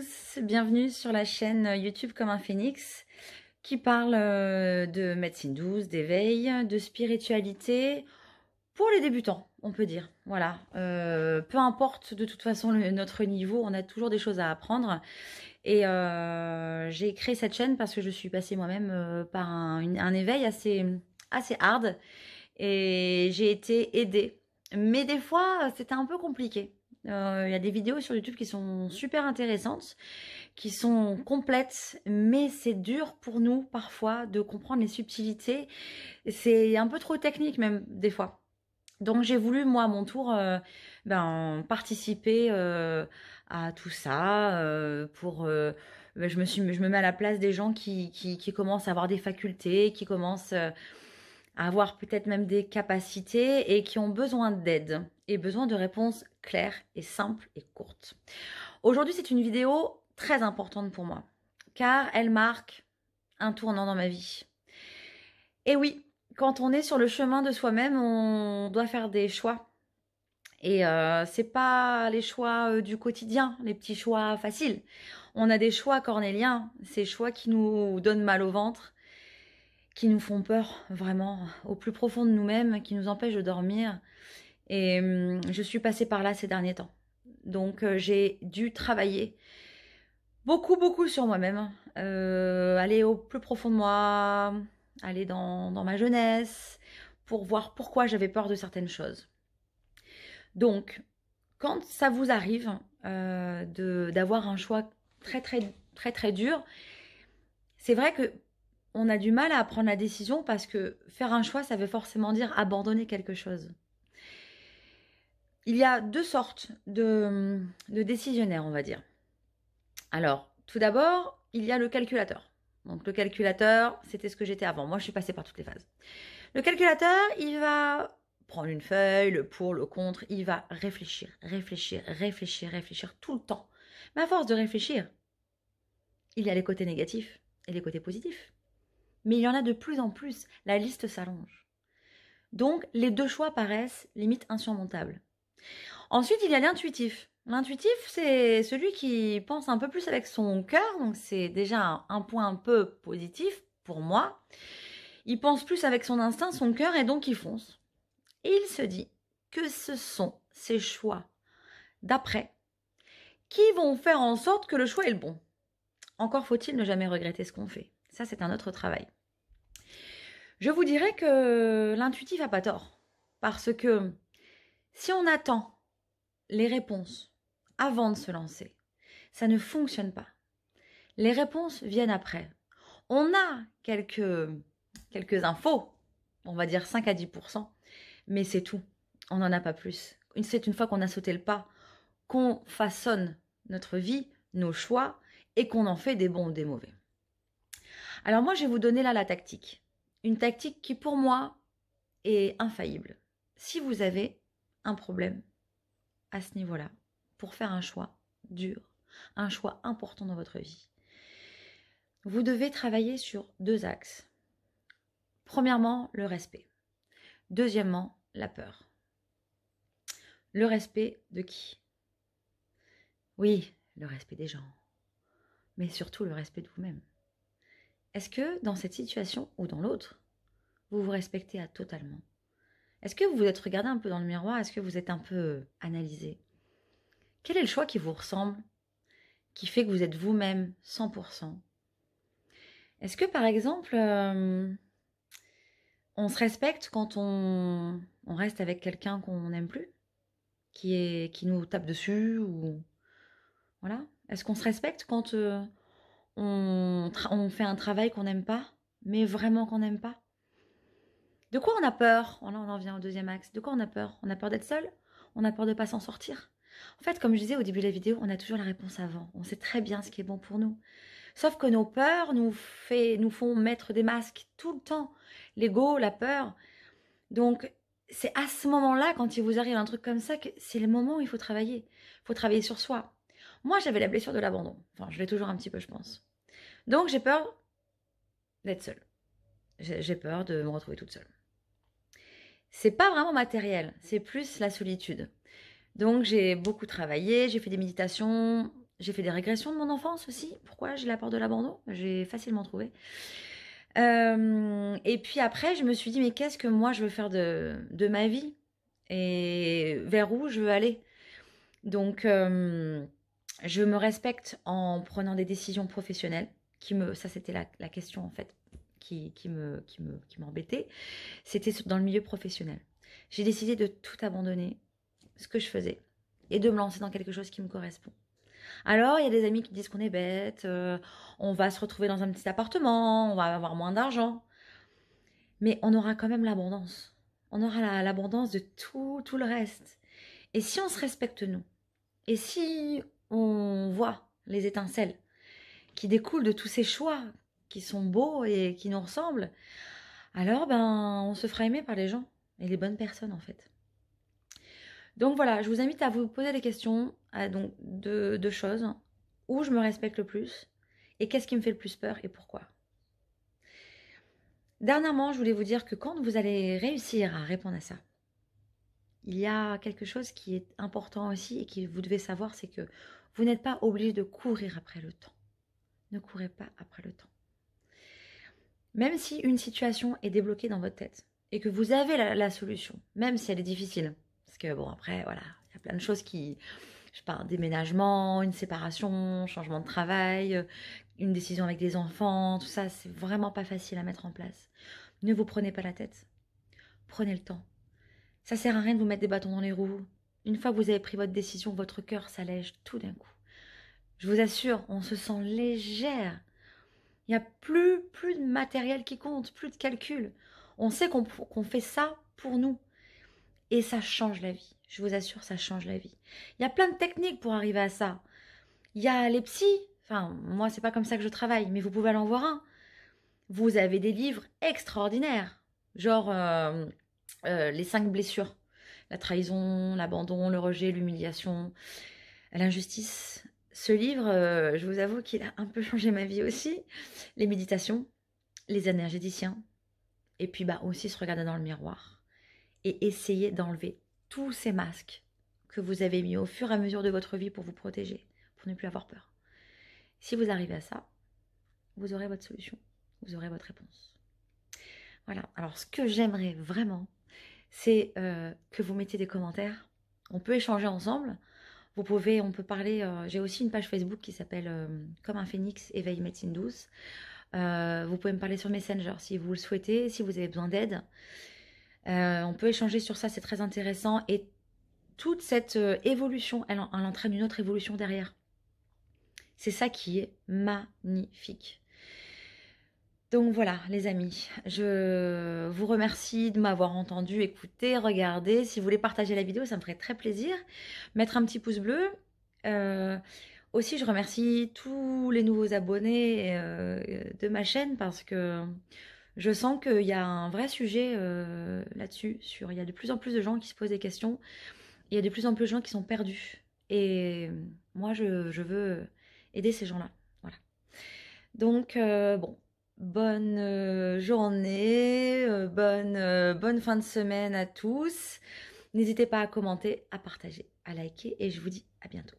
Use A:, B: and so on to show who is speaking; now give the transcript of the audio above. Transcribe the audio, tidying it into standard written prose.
A: tous, bienvenue sur la chaîne YouTube comme un phénix qui parle de médecine douce, d'éveil, de spiritualité pour les débutants, on peut dire. Voilà, peu importe de toute façon notre niveau, on a toujours des choses à apprendre. Et j'ai créé cette chaîne parce que je suis passée moi-même par un éveil assez hard et j'ai été aidée. Mais des fois, c'était un peu compliqué. Il y a des vidéos sur YouTube qui sont super intéressantes, qui sont complètes, mais c'est dur pour nous parfois de comprendre les subtilités. C'est un peu trop technique même des fois. Donc j'ai voulu moi à mon tour participer à tout ça je me mets à la place des gens qui commencent à avoir des facultés, qui commencent à avoir peut-être même des capacités et qui ont besoin d'aide et besoin de réponses claires et simples et courtes. Aujourd'hui, c'est une vidéo très importante pour moi car elle marque un tournant dans ma vie. Et oui, quand on est sur le chemin de soi-même, on doit faire des choix. Et c'est pas les choix du quotidien, les petits choix faciles. On a des choix cornéliens, ces choix qui nous donnent mal au ventre, qui nous font peur vraiment au plus profond de nous-mêmes, qui nous empêchent de dormir. Et je suis passée par là ces derniers temps. Donc j'ai dû travailler beaucoup sur moi-même, aller au plus profond de moi, aller dans ma jeunesse, pour voir pourquoi j'avais peur de certaines choses. Donc, quand ça vous arrive d'avoir un choix très dur, c'est vrai que on a du mal à prendre la décision parce que faire un choix, ça veut forcément dire abandonner quelque chose. Il y a deux sortes de décisionnaires, on va dire. Alors, tout d'abord, il y a le calculateur. Donc le calculateur, c'était ce que j'étais avant. Moi, je suis passée par toutes les phases. Le calculateur, il va prendre une feuille, le pour, le contre, il va réfléchir tout le temps. Mais à force de réfléchir, il y a les côtés négatifs et les côtés positifs. Mais il y en a de plus en plus, la liste s'allonge. Donc, les deux choix paraissent limite insurmontables. Ensuite, il y a l'intuitif. L'intuitif, c'est celui qui pense un peu plus avec son cœur, donc c'est déjà un point un peu positif pour moi. Il pense plus avec son instinct, son cœur, et donc il fonce. Et il se dit que ce sont ces choix d'après qui vont faire en sorte que le choix est le bon. Encore faut-il ne jamais regretter ce qu'on fait. Ça, c'est un autre travail. Je vous dirais que l'intuitif n'a pas tort. Parce que si on attend les réponses avant de se lancer, ça ne fonctionne pas. Les réponses viennent après. On a quelques infos, on va dire 5 à 10%, mais c'est tout. On n'en a pas plus. C'est une fois qu'on a sauté le pas, qu'on façonne notre vie, nos choix, et qu'on en fait des bons ou des mauvais. Alors moi, je vais vous donner là la tactique. Une tactique qui, pour moi, est infaillible. Si vous avez un problème à ce niveau-là, pour faire un choix dur, un choix important dans votre vie, vous devez travailler sur deux axes. Premièrement, le respect. Deuxièmement, la peur. Le respect de qui? Oui, le respect des gens, mais surtout le respect de vous-même. Est-ce que dans cette situation ou dans l'autre, vous vous respectez totalement? Est-ce que vous vous êtes regardé un peu dans le miroir? Est-ce que vous êtes un peu analysé? Quel est le choix qui vous ressemble, qui fait que vous êtes vous-même 100%? Est-ce que par exemple, on se respecte quand on reste avec quelqu'un qu'on n'aime plus, qui nous tape dessus ou voilà? Est-ce qu'on se respecte quand on fait un travail qu'on n'aime pas, mais vraiment qu'on n'aime pas? De quoi on a peur? Là, on en vient au deuxième axe. De quoi on a peur? On a peur d'être seul? On a peur de ne pas s'en sortir? En fait, comme je disais au début de la vidéo, on a toujours la réponse avant. On sait très bien ce qui est bon pour nous. Sauf que nos peurs nous font mettre des masques tout le temps. L'ego, la peur. Donc, c'est à ce moment-là, quand il vous arrive un truc comme ça, que c'est le moment où il faut travailler. Il faut travailler sur soi. Moi, j'avais la blessure de l'abandon. Enfin, je l'ai toujours un petit peu, je pense. Donc, j'ai peur d'être seule. J'ai peur de me retrouver toute seule. C'est pas vraiment matériel, c'est plus la solitude. Donc, j'ai beaucoup travaillé, j'ai fait des méditations, J'ai fait des régressions de mon enfance aussi. Pourquoi j'ai la peur de l'abandon? J'ai facilement trouvé. Et puis après, je me suis dit, mais qu'est-ce que moi je veux faire de ma vie? Et vers où je veux aller? Donc, je me respecte en prenant des décisions professionnelles. Ça, c'était la question en fait qui m'embêtait. C'était dans le milieu professionnel. J'ai décidé de tout abandonner, ce que je faisais, et de me lancer dans quelque chose qui me correspond. Alors, il y a des amis qui disent qu'on est bête, on va se retrouver dans un petit appartement, on va avoir moins d'argent, mais on aura quand même l'abondance. On aura l'abondance de tout le reste. Et si on se respecte nous, et si on voit les étincelles qui découlent de tous ces choix qui sont beaux et qui nous ressemblent, alors ben on se fera aimer par les gens et les bonnes personnes en fait. Donc voilà, je vous invite à vous poser des questions donc de choses où je me respecte le plus et qu'est-ce qui me fait le plus peur et pourquoi. Dernièrement, je voulais vous dire que quand vous allez réussir à répondre à ça, il y a quelque chose qui est important aussi et que vous devez savoir, c'est que vous n'êtes pas obligé de courir après le temps. Ne courez pas après le temps. Même si une situation est débloquée dans votre tête et que vous avez la solution, même si elle est difficile, parce que bon après voilà, il y a plein de choses qui, je sais pas, un déménagement, une séparation, changement de travail, une décision avec des enfants, tout ça, c'est vraiment pas facile à mettre en place. Ne vous prenez pas la tête, prenez le temps. Ça sert à rien de vous mettre des bâtons dans les roues. Une fois que vous avez pris votre décision, votre cœur s'allège tout d'un coup. Je vous assure, on se sent légère. Il n'y a plus de matériel qui compte, plus de calcul. On sait qu'on fait ça pour nous. Et ça change la vie. Je vous assure, ça change la vie. Il y a plein de techniques pour arriver à ça. Il y a les psys. Enfin, moi, c'est pas comme ça que je travaille, mais vous pouvez aller en voir un. Vous avez des livres extraordinaires. Genre les 5 blessures. La trahison, l'abandon, le rejet, l'humiliation, l'injustice. Ce livre, je vous avoue qu'il a un peu changé ma vie aussi. Les méditations, les énergéticiens, et puis bah aussi se regarder dans le miroir et essayer d'enlever tous ces masques que vous avez mis au fur et à mesure de votre vie pour vous protéger, pour ne plus avoir peur. Si vous arrivez à ça, vous aurez votre solution, vous aurez votre réponse. Voilà, alors ce que j'aimerais vraiment, c'est que vous mettiez des commentaires. On peut échanger ensemble. On peut parler, j'ai aussi une page Facebook qui s'appelle Comme un phénix, éveil médecine douce. Vous pouvez me parler sur Messenger si vous le souhaitez, si vous avez besoin d'aide. On peut échanger sur ça, c'est très intéressant. Et toute cette évolution, elle entraîne une autre évolution derrière. C'est ça qui est magnifique. Donc voilà, les amis, je vous remercie de m'avoir entendu, écouté, regardé. Si vous voulez partager la vidéo, ça me ferait très plaisir. Mettre un petit pouce bleu. Aussi, je remercie tous les nouveaux abonnés de ma chaîne parce que je sens qu'il y a un vrai sujet là-dessus. Il y a de plus en plus de gens qui se posent des questions. Il y a de plus en plus de gens qui sont perdus. Et moi, je veux aider ces gens-là. Voilà. Donc, bon, bonne journée, bonne fin de semaine à tous. N'hésitez pas à commenter, à partager, à liker et je vous dis à bientôt.